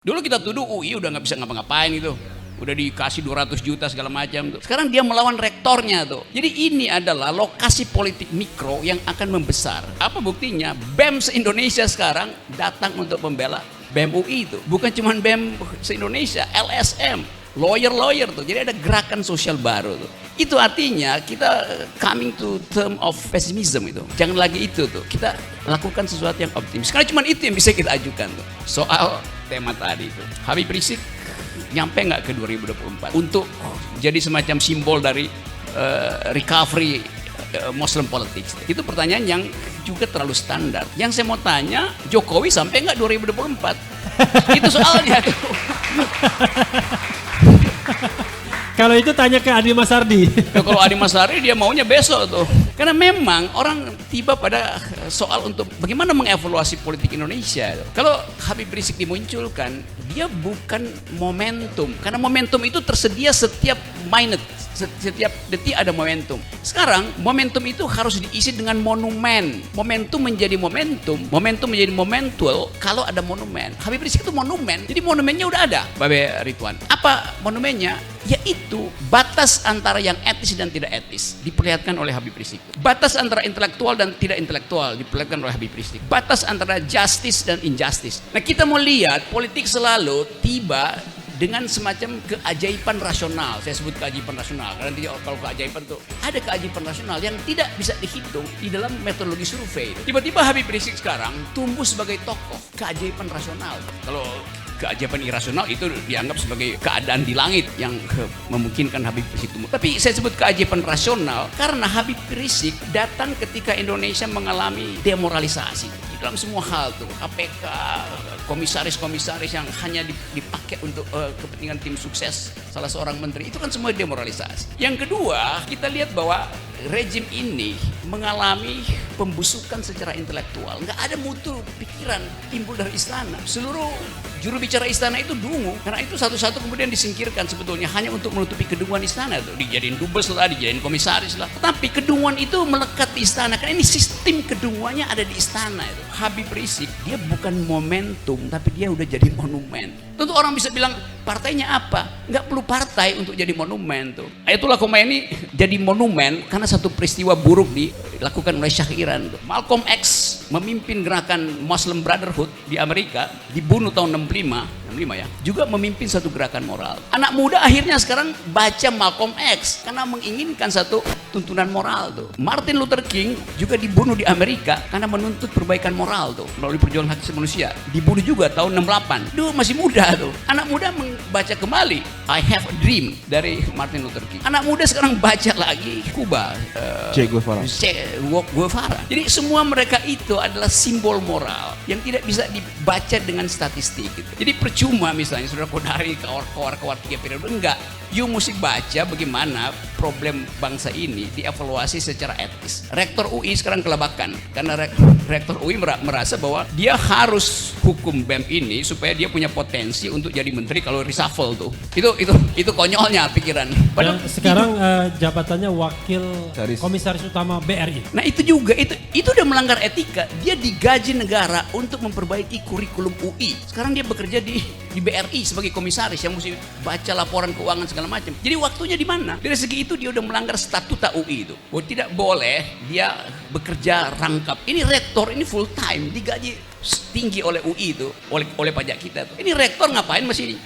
Dulu kita tuduh UI udah nggak bisa ngapa-ngapain gitu, udah dikasih 200 juta segala macam tuh. Sekarang dia melawan rektornya tuh. Jadi ini adalah lokasi politik mikro yang akan membesar. Apa buktinya? BEM se-Indonesia sekarang datang untuk membela BEM UI itu. Bukan cuma BEM se-Indonesia, LSM, lawyer tuh. Jadi ada gerakan sosial baru tuh. Itu artinya kita coming to term of pessimism itu. Jangan lagi itu tuh. Kita lakukan sesuatu yang optimis. Karena cuma itu yang bisa kita ajukan tuh. Soal tema tadi itu. Habib Rizik nyampe nggak ke 2024 untuk jadi semacam simbol dari recovery Muslim politics. Itu pertanyaan yang juga terlalu standar. Yang saya mau tanya, Jokowi sampai nggak 2024? Itu soalnya tuh. Kalau itu tanya ke Adi Masardi. Ya, kalau Adi Masardi dia maunya besok tuh. Karena memang orang tiba pada soal untuk bagaimana mengevaluasi politik Indonesia. Kalau Habib Rizik dimunculkan, dia bukan momentum. Karena momentum itu tersedia setiap minute, setiap detik ada momentum. Sekarang momentum itu harus diisi dengan monumen. Momentum menjadi momentum menjadi momentual kalau ada monumen. Habib Rizik itu monumen. Jadi monumennya udah ada, Babe Ridwan. Apa monumennya? Yaitu batas antara yang etis dan tidak etis diperlihatkan oleh Habib Rizik. Batas antara intelektual dan tidak intelektual diperlihatkan oleh Habib Rizik. Batas antara justice dan injustice. Nah, kita mau lihat politik selalu tiba dengan semacam keajaiban rasional. Saya sebut keajaiban rasional karena kalau keajaiban itu ada keajaiban rasional yang tidak bisa dihitung di dalam metodologi survei. Tiba-tiba Habib Rizik sekarang tumbuh sebagai tokoh keajaiban rasional. Kalau keajaiban irasional itu dianggap sebagai keadaan di langit yang memungkinkan Habib Rizik tumbuh. Tapi saya sebut keajaiban rasional karena Habib Rizik datang ketika Indonesia mengalami demoralisasi di dalam semua hal tuh. KPK, komisaris-komisaris yang hanya dipakai untuk kepentingan tim sukses salah seorang menteri, itu kan semua demoralisasi. Yang kedua, kita lihat bahwa rejim ini mengalami pembusukan secara intelektual. Nggak ada mutu pikiran timbul dari istana. Seluruh juru bicara istana itu dungu, karena itu satu-satu kemudian disingkirkan sebetulnya hanya untuk menutupi kedunguan istana tuh. Dijadiin dubes lah, dijadiin komisaris lah. Tapi kedunguan itu melekat di istana, karena ini sistem kedunguannya ada di istana itu. Habib Rizik dia bukan momentum, tapi dia udah jadi monumen. Tentu orang bisa bilang partainya apa? Nggak perlu partai untuk jadi monumen tuh. Ayatullah Khomeini jadi monumen karena satu peristiwa buruk dilakukan oleh Syah Iran. Malcolm X memimpin gerakan Muslim Brotherhood di Amerika, dibunuh tahun 65 ya, juga memimpin satu gerakan moral. Anak muda akhirnya sekarang baca Malcolm X karena menginginkan satu tuntunan moral tuh. Martin Luther King juga dibunuh di Amerika karena menuntut perbaikan moral tuh melalui perjuangan hak asasi manusia. Dibunuh juga tahun 68. Duh, masih muda tuh. Anak muda membaca kembali I Have a Dream dari Martin Luther King. Anak muda sekarang baca lagi Cuba, Che Guevara. Jadi semua mereka itu adalah simbol moral yang tidak bisa dibaca dengan statistik gitu. Jadi percuma misalnya saudara Kodari kawar 3 periode, enggak. You mesti baca bagaimana problem bangsa ini dievaluasi secara etis. Rektor UI sekarang kelabakan karena rektor UI merasa bahwa dia harus hukum BEM ini supaya dia punya potensi untuk jadi menteri kalau reshuffle tuh. Itu konyolnya pikiran. Padahal sekarang jabatannya wakil komisaris utama BRI. Nah, itu juga itu udah melanggar etika. Dia digaji negara untuk memperbaiki kurikulum UI. Sekarang dia bekerja di BRI sebagai komisaris yang mesti baca laporan keuangan segala macam. Jadi waktunya di mana? Dari segi itu dia udah melanggar statuta UI itu. Oh, tidak boleh dia bekerja rangkap. Ini rektor ini full time, digaji tinggi oleh UI itu, oleh pajak kita tuh. Ini rektor ngapain masih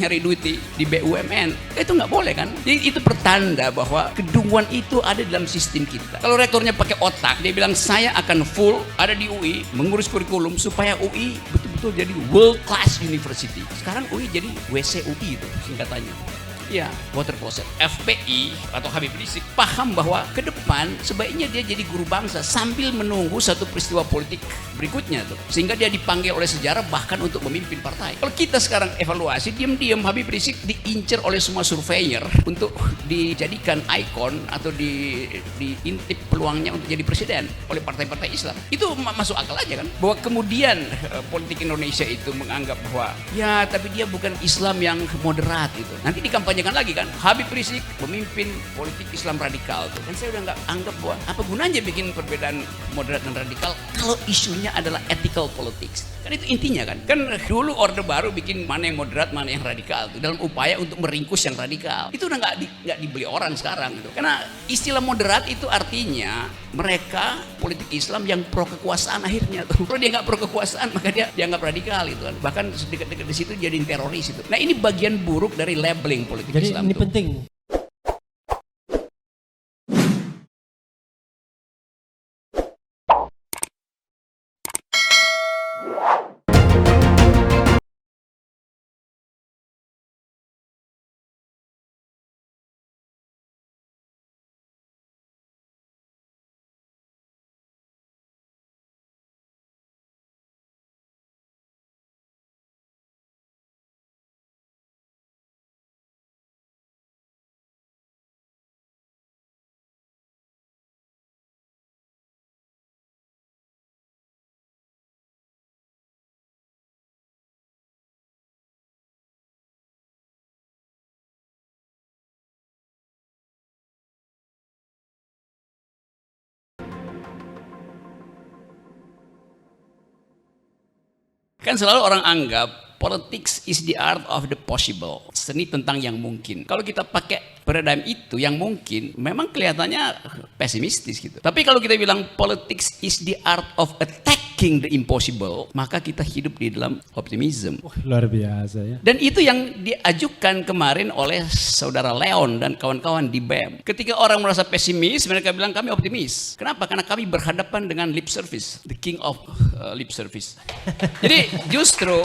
nyari duit di BUMN? Itu nggak boleh kan? Jadi itu pertanda bahwa kedunguan itu ada dalam sistem kita. Kalau rektornya pakai otak, dia bilang saya akan full ada di UI mengurus kurikulum supaya UI betul-betul jadi world class university. Sekarang UI jadi WC UI itu singkatannya. Ya, water closet. FPI atau Habib Rizik paham bahwa ke depan sebaiknya dia jadi guru bangsa sambil menunggu satu peristiwa politik berikutnya tuh. Sehingga dia dipanggil oleh sejarah bahkan untuk memimpin partai. Kalau kita sekarang evaluasi, diam-diam Habib Rizik diincar oleh semua surveyor untuk dijadikan ikon atau diintip peluangnya untuk jadi presiden oleh partai-partai Islam. Itu masuk akal aja kan? Bahwa kemudian politik Indonesia itu menganggap bahwa ya tapi dia bukan Islam yang moderat itu. Nanti di kampanye dipertanyakan lagi kan, Habib Rizik pemimpin politik Islam radikal tuh. Dan saya udah nggak anggap bahwa apa gunanya bikin perbedaan moderat dan radikal kalau isunya adalah ethical politics. Kan itu intinya kan. Kan dulu Orde Baru bikin mana yang moderat, mana yang radikal tuh dalam upaya untuk meringkus yang radikal. Itu udah nggak dibeli orang sekarang gitu. Karena istilah moderat itu artinya mereka politik Islam yang pro kekuasaan akhirnya tuh. Kalau dia nggak pro kekuasaan maka dia dianggap radikal itu kan. Bahkan dekat-dekat di situ jadi teroris itu. Nah ini bagian buruk dari labeling politik Jadi Islam. ini tuh. penting. Kan selalu orang anggap politics is the art of the possible, seni tentang yang mungkin. Kalau kita pakai paradigm itu yang mungkin, memang kelihatannya pesimistis gitu. Tapi kalau kita bilang politics is the art of attacking the impossible, maka kita hidup di dalam optimism. Wah, luar biasa ya. Dan itu yang diajukan kemarin oleh saudara Leon dan kawan-kawan di BEM. Ketika orang merasa pesimis, mereka bilang kami optimis. Kenapa? Karena kami berhadapan dengan lip service, the king of lip service. Jadi justru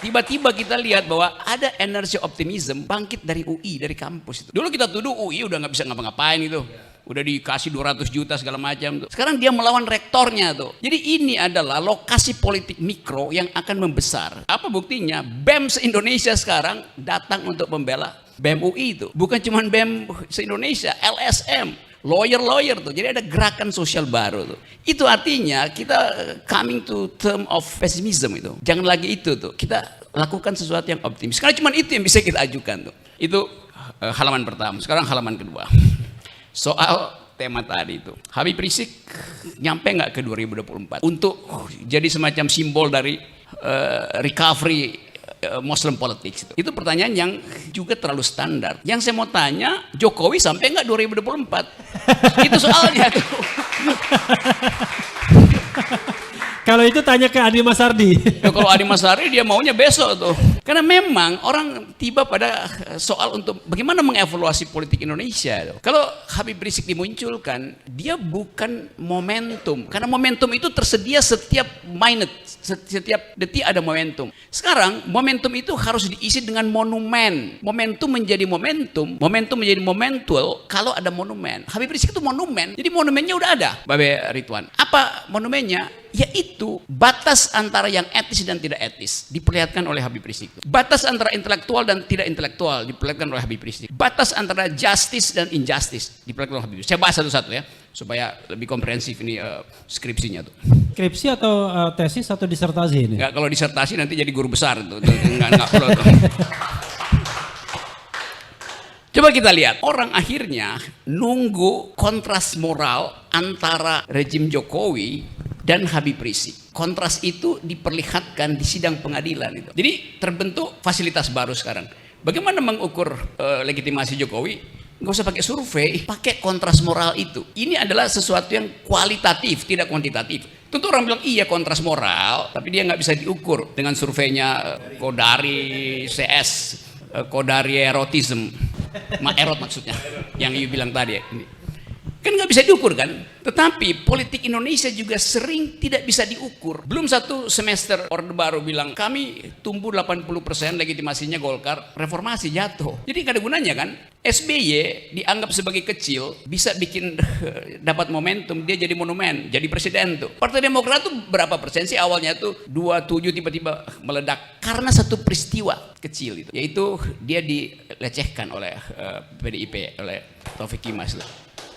tiba-tiba kita lihat bahwa ada energi optimism bangkit dari UI, dari kampus itu. Dulu kita tuduh UI udah nggak bisa ngapa-ngapain gitu. Udah dikasih 200 juta segala macam tuh. Sekarang dia melawan rektornya tuh. Jadi ini adalah lokasi politik mikro yang akan membesar. Apa buktinya? BEM se-Indonesia sekarang datang untuk membela BEM UI itu. Bukan cuma BEM se-Indonesia, LSM. Lawyer tuh, jadi ada gerakan sosial baru tuh. Itu artinya kita coming to term of pessimism itu. Jangan lagi itu tuh, kita lakukan sesuatu yang optimis. Karena cuma itu yang bisa kita ajukan tuh. Itu halaman pertama. Sekarang halaman kedua. Soal tema tadi itu. Habib Rizik nyampe nggak ke 2024 untuk jadi semacam simbol dari recovery Muslim politics itu pertanyaan yang juga terlalu standar. Yang saya mau tanya, Jokowi sampai nggak 2024? Itu soalnya tuh. Kalau itu tanya ke Adi Masardi. Ya, kalau Adi Masari dia maunya besok tuh. Karena memang orang tiba pada soal untuk bagaimana mengevaluasi politik Indonesia tuh. Kalau Habib Rizik dimunculkan, dia bukan momentum. Karena momentum itu tersedia setiap minute, setiap detik ada momentum. Sekarang momentum itu harus diisi dengan monumen. Momentum menjadi momentum menjadi momentual kalau ada monumen. Habib Rizik itu monumen. Jadi monumennya udah ada, Babe Ridwan. Apa monumennya? Yaitu batas antara yang etis dan tidak etis diperlihatkan oleh Habib Rizik. Batas antara intelektual dan tidak intelektual diperlihatkan oleh Habib Rizik. Batas antara justice dan injustice diperlihatkan oleh Habib Rizik. Saya bahas satu-satu ya supaya lebih komprehensif ini skripsinya tuh. Skripsi atau tesis atau disertasi ini? Enggak, kalau disertasi nanti jadi guru besar tuh. Enggak perlu tuh. Coba kita lihat, orang akhirnya nunggu kontras moral antara rejim Jokowi dan Habib Rizik. Kontras itu diperlihatkan di sidang pengadilan itu. Jadi terbentuk fasilitas baru sekarang. Bagaimana mengukur legitimasi Jokowi? Nggak usah pakai survei, pakai kontras moral itu. Ini adalah sesuatu yang kualitatif, tidak kuantitatif. Tentu orang bilang iya kontras moral, tapi dia nggak bisa diukur dengan surveinya Kodari CS, Kodari erotism, erot maksudnya, yang you bilang tadi. Kan nggak bisa diukur kan? Tetapi politik Indonesia juga sering tidak bisa diukur. Belum satu semester Orde Baru bilang kami tumbuh 80% legitimasinya Golkar, reformasi jatuh. Jadi nggak ada gunanya kan? SBY dianggap sebagai kecil, bisa bikin dapat momentum, dia jadi monumen, jadi presiden tuh. Partai Demokrat tuh berapa persen sih awalnya tuh 27 tiba-tiba meledak karena satu peristiwa kecil itu, yaitu dia dilecehkan oleh PDIP, oleh Taufik Kimas.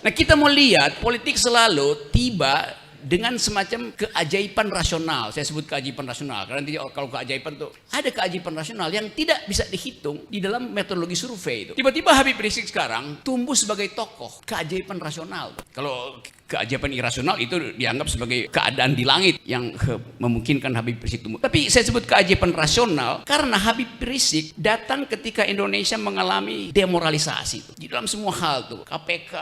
Nah kita mau lihat politik selalu tiba dengan semacam keajaiban rasional. Saya sebut keajaiban rasional karena nanti kalau keajaiban tuh ada keajaiban rasional yang tidak bisa dihitung di dalam metodologi survei itu. Tiba-tiba Habib Rizik sekarang tumbuh sebagai tokoh keajaiban rasional. Kalau keajaiban irasional itu dianggap sebagai keadaan di langit yang memungkinkan Habib Rizik tumbuh. Tapi saya sebut keajaiban rasional karena Habib Rizik datang ketika Indonesia mengalami demoralisasi di dalam semua hal tuh. KPK,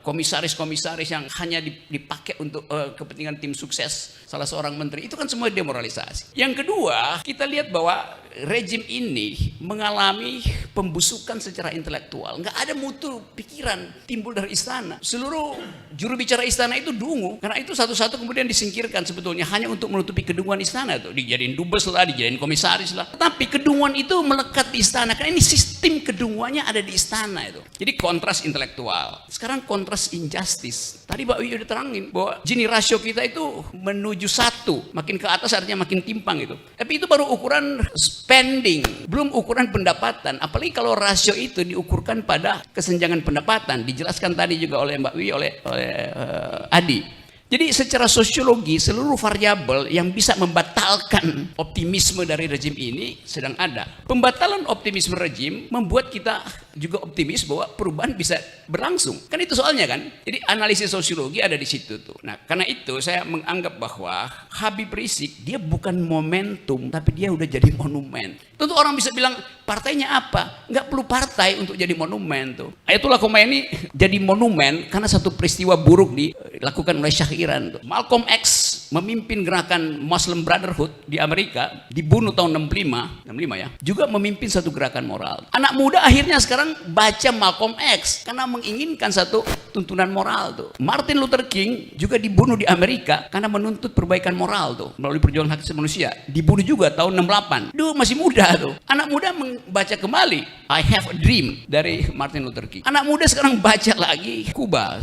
komisaris-komisaris yang hanya dipakai untuk kepentingan tim sukses salah seorang menteri, itu kan semua demoralisasi. Yang kedua, kita lihat bahwa rejim ini mengalami pembusukan secara intelektual. Nggak ada mutu pikiran timbul dari istana. Seluruh juru bicara istana itu dungu. Karena itu satu-satu kemudian disingkirkan sebetulnya hanya untuk menutupi kedunguan istana tuh. Dijadiin dubes lah, dijadiin komisaris lah. Tetapi kedunguan itu melekat di istana. Karena ini sistem kedunguannya ada di istana itu. Jadi kontras intelektual. Sekarang kontras injustice. Tadi Pak Wi udah terangin bahwa Gini rasio kita itu menuju 1. Makin ke atas artinya makin timpang itu. Tapi itu baru ukuran spending, belum ukuran pendapatan. Apalagi kalau rasio itu diukurkan pada kesenjangan pendapatan, dijelaskan tadi juga oleh Mbak Wi, oleh Adi. Jadi secara sosiologi seluruh variabel yang bisa membatalkan optimisme dari rejim ini sedang ada. Pembatalan optimisme rejim membuat kita juga optimis bahwa perubahan bisa berlangsung. Kan itu soalnya kan. Jadi analisis sosiologi ada di situ tuh. Nah, karena itu saya menganggap bahwa Habib Rizik dia bukan momentum, tapi dia udah jadi monumen. Tentu orang bisa bilang partainya apa? Nggak perlu partai untuk jadi monumen tuh. Ayatullah Khomeini jadi monumen karena satu peristiwa buruk dilakukan oleh Syekh Iran tuh. Malcolm X memimpin gerakan Muslim Brotherhood di Amerika, dibunuh tahun 65 ya, juga memimpin satu gerakan moral. Anak muda akhirnya sekarang baca Malcolm X karena menginginkan satu tuntunan moral tuh. Martin Luther King juga dibunuh di Amerika karena menuntut perbaikan moral tuh melalui perjuangan hak asasi manusia. Dibunuh juga tahun 68. Duh, masih muda tuh. Anak muda membaca kembali I Have a Dream dari Martin Luther King. Anak muda sekarang baca lagi Kuba,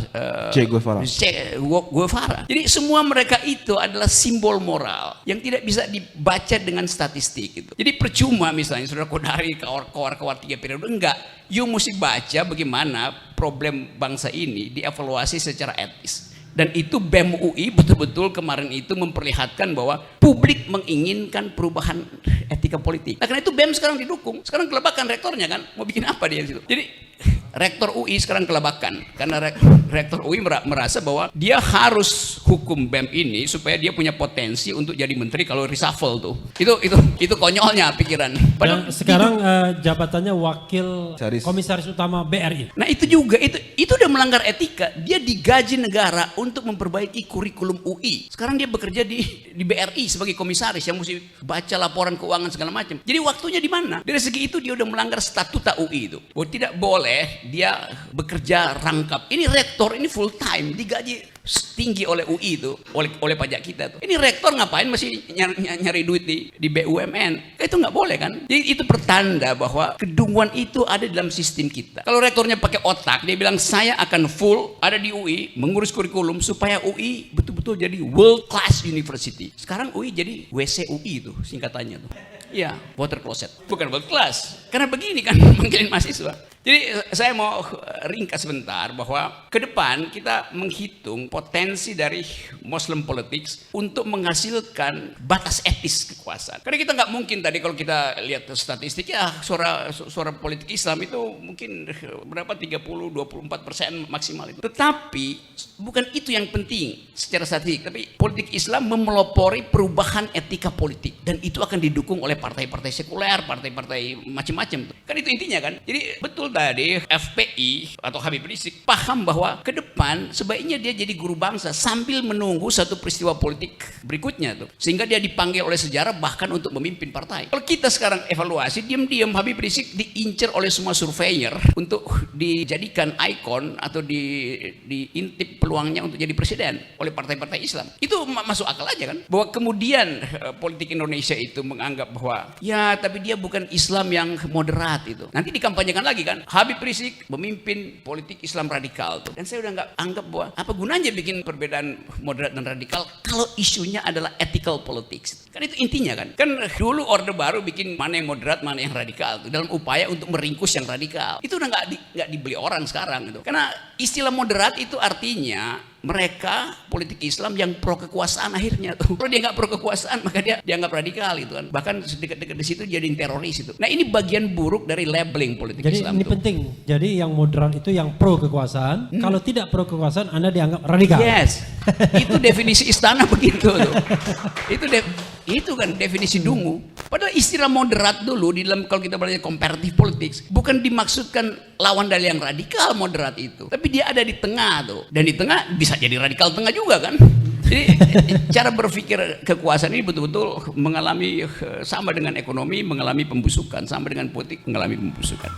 Che Guevara. Jadi semua mereka itu adalah simbol moral yang tidak bisa dibaca dengan statistik gitu. Jadi percuma misalnya Saudara Kodari kawar 3 periode, enggak. You mesti baca bagaimana problem bangsa ini dievaluasi secara etis. Dan itu BEM UI betul-betul kemarin itu memperlihatkan bahwa publik menginginkan perubahan etika politik. Nah, karena itu BEM sekarang didukung. Sekarang kelebakan rektornya kan, mau bikin apa dia di situ. Jadi rektor UI sekarang kelebakan karena rektor UI merasa bahwa dia harus hukum BEM ini supaya dia punya potensi untuk jadi menteri kalau reshuffle tuh. Itu konyolnya pikiran. Padahal sekarang jabatannya wakil komisaris utama BRI. Nah, itu juga itu udah melanggar etika. Dia digaji negara untuk memperbaiki kurikulum UI. Sekarang dia bekerja di BRI sebagai komisaris yang mesti baca laporan keuangan segala macam. Jadi waktunya di mana? Dari segi itu dia udah melanggar statuta UI itu. Bahwa tidak boleh dia bekerja rangkap. Ini rektor, ini full time, digaji tinggi oleh UI itu, oleh pajak kita tuh. Ini rektor ngapain masih nyari duit di BUMN? Itu nggak boleh kan? Jadi itu pertanda bahwa kedunguan itu ada dalam sistem kita. Kalau rektornya pakai otak, dia bilang saya akan full ada di UI mengurus kurikulum supaya UI betul-betul jadi world class university. Sekarang UI jadi WC UI itu singkatannya tuh. Iya, water closet. Bukan world class. Karena begini kan mungkin mahasiswa. Jadi saya mau ringkas sebentar bahwa ke depan kita menghitung potensi dari Muslim politics untuk menghasilkan batas etis kekuasaan. Karena kita nggak mungkin tadi kalau kita lihat statistik ya suara politik Islam itu mungkin berapa 30-24% maksimal itu. Tetapi bukan itu yang penting secara statistik. Tapi politik Islam memelopori perubahan etika politik dan itu akan didukung oleh partai-partai sekuler, partai-partai macam-macam. Kan itu intinya kan. Jadi betul tadi FPI atau Habib Rizik paham bahwa ke depan sebaiknya dia jadi guru bangsa sambil menunggu satu peristiwa politik berikutnya tuh. Sehingga dia dipanggil oleh sejarah bahkan untuk memimpin partai. Kalau kita sekarang evaluasi diam-diam Habib Rizik diincar oleh semua surveyor untuk dijadikan ikon atau diintip peluangnya untuk jadi presiden oleh partai-partai Islam. Itu masuk akal aja kan. Bahwa kemudian politik Indonesia itu menganggap bahwa ya tapi dia bukan Islam yang moderat itu. Nanti dikampanyekan lagi kan. Habib Rizik memimpin politik Islam radikal tuh. Dan saya udah nggak anggap bahwa apa gunanya bikin perbedaan moderat dan radikal kalau isunya adalah ethical politics. Kan itu intinya kan. Kan dulu Orde Baru bikin mana yang moderat, mana yang radikal tuh dalam upaya untuk meringkus yang radikal. Itu udah nggak dibeli orang sekarang gitu. Karena istilah moderat itu artinya mereka politik Islam yang pro kekuasaan akhirnya tuh. Kalau dia nggak pro kekuasaan maka dia dianggap radikal itu kan. Bahkan dekat-dekat di situ jadi teroris itu. Nah ini bagian buruk dari labeling politik Jadi Islam. ini tuh. penting. Jadi yang moderat itu yang pro kekuasaan. Kalau tidak pro kekuasaan Anda dianggap radikal. Yes, itu definisi istana begitu tuh. Itu kan definisi dungu. Padahal istilah moderat dulu di dalam kalau kita belajar comparative politics bukan dimaksudkan lawan dari yang radikal moderat itu, tapi dia ada di tengah tuh. Dan di tengah bisa jadi radikal tengah juga kan. Jadi cara berpikir kekuasaan ini betul-betul mengalami sama dengan ekonomi mengalami pembusukan, sama dengan politik mengalami pembusukan.